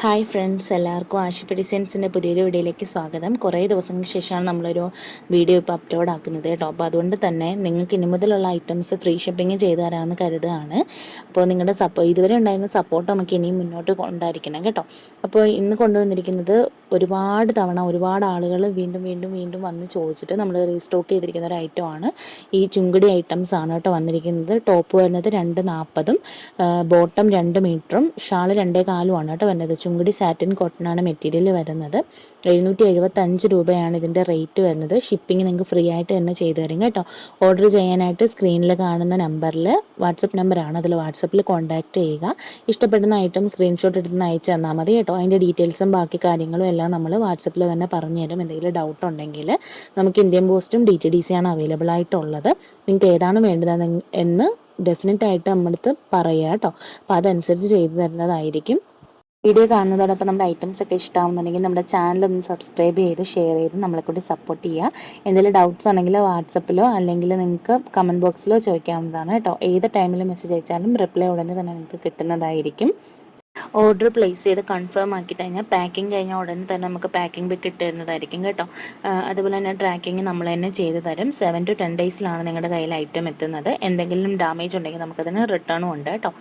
Hi friends, എല്ലാവർക്കും ആഷിഫ് ഡിസൈൻസിൻ്റെ പുതിയൊരു വീഡിയോയിലേക്ക് സ്വാഗതം. കുറേ ദിവസങ്ങൾക്ക് ശേഷമാണ് നമ്മളൊരു വീഡിയോ ഇപ്പോൾ അപ്ലോഡ് ആക്കുന്നത് കേട്ടോ. അപ്പോൾ അതുകൊണ്ട് തന്നെ നിങ്ങൾക്ക് ഇനി മുതലുള്ള ഐറ്റംസ് ഫ്രീ ഷിപ്പിംഗ് ചെയ്തു തരാമെന്ന് കരുതുകയാണ്. അപ്പോൾ നിങ്ങളുടെ ഇതുവരെ ഉണ്ടായിരുന്ന സപ്പോർട്ട് നമുക്ക് ഇനിയും മുന്നോട്ട് ഉണ്ടായിരിക്കണം കേട്ടോ. അപ്പോൾ ഇന്ന് കൊണ്ടുവന്നിരിക്കുന്നത് ഒരുപാട് തവണ ഒരുപാട് ആളുകൾ വീണ്ടും വന്ന് ചോദിച്ചിട്ട് നമ്മൾ റീസ്റ്റോക്ക് ചെയ്തിരിക്കുന്ന ഒരു ഐറ്റമാണ് ഈ ചുങ്കിടി ഐറ്റംസ് ആണ് കേട്ടോ വന്നിരിക്കുന്നത്. ടോപ്പ് വരുന്നത് 240, ബോട്ടം 2 മീറ്ററും ഷാൾ 2.25 ആണ് കേട്ടോ വരുന്നത്. ചുങ്കിടി സാറ്റിൻ കോട്ടനാണ് മെറ്റീരിയൽ വരുന്നത്. 775 രൂപയാണ് ഇതിൻ്റെ റേറ്റ് വരുന്നത്. ഷിപ്പിംഗ് നിങ്ങൾക്ക് ഫ്രീ ആയിട്ട് തന്നെ ചെയ്തു തരും കേട്ടോ. ഓർഡർ ചെയ്യാനായിട്ട് സ്ക്രീനിൽ കാണുന്ന നമ്പറിൽ വാട്സപ്പ് നമ്പറാണ്, അതിൽ വാട്സപ്പിൽ കോൺടാക്റ്റ് ചെയ്യുക. ഇഷ്ടപ്പെടുന്ന ഐറ്റം സ്ക്രീൻഷോട്ട് എടുത്ത് അയച്ചു തന്നാൽ മതി കേട്ടോ. അതിൻ്റെ ഡീറ്റെയിൽസും ബാക്കി കാര്യങ്ങളും എല്ലാം നമ്മൾ വാട്സപ്പിൽ തന്നെ പറഞ്ഞു തരും. എന്തെങ്കിലും ഡൗട്ട് ഉണ്ടെങ്കിൽ നമുക്ക് ഇന്ത്യൻ പോസ്റ്റും DTDC ആണ് അവൈലബിൾ ആയിട്ടുള്ളത്. നിങ്ങൾക്ക് ഏതാണ് വേണ്ടത് എന്ന് ഡെഫിനറ്റായിട്ട് നമ്മളടുത്ത് പറയുക കേട്ടോ. അപ്പോൾ അതനുസരിച്ച് ചെയ്തു തരുന്നതായിരിക്കും. വീഡിയോ കാണുന്നതോടൊപ്പം നമ്മുടെ ഐറ്റംസ് ഒക്കെ ഇഷ്ടമാകുന്നുണ്ടെങ്കിൽ നമ്മുടെ ചാനലൊന്ന് സബ്സ്ക്രൈബ് ചെയ്ത് ഷെയർ ചെയ്ത് നമ്മളെക്കൂടി സപ്പോർട്ട് ചെയ്യുക. എന്തെങ്കിലും ഡൗട്ട്സ് ഉണ്ടെങ്കിൽ വാട്സപ്പിലോ അല്ലെങ്കിൽ നിങ്ങൾക്ക് കമൻറ്റ് ബോക്സിലോ ചോദിക്കാവുന്നതാണ് കേട്ടോ. ഏത് ടൈമിൽ മെസ്സേജ് അയച്ചാലും റിപ്ലൈ ഉടനെ തന്നെ നിങ്ങൾക്ക് കിട്ടുന്നതായിരിക്കും. ഓർഡർ പ്ലേസ് ചെയ്ത് കൺഫേം ആക്കി കഴിഞ്ഞാൽ പാക്കിംഗ് കഴിഞ്ഞാൽ ഉടനെ തന്നെ നമുക്ക് പാക്കിംഗ് ബുക്ക് ഇട്ട് തരുന്നതായിരിക്കും കേട്ടോ. അതുപോലെ തന്നെ ട്രാക്കിംഗ് നമ്മൾ തന്നെ ചെയ്ത് തരും. 7 to 10 ഡേയ്സിലാണ് നിങ്ങളുടെ കയ്യിൽ ഐറ്റം എത്തുന്നത്. എന്തെങ്കിലും ഡാമേജ് ഉണ്ടെങ്കിൽ നമുക്കതിന് റിട്ടേണും ഉണ്ട് കേട്ടോ.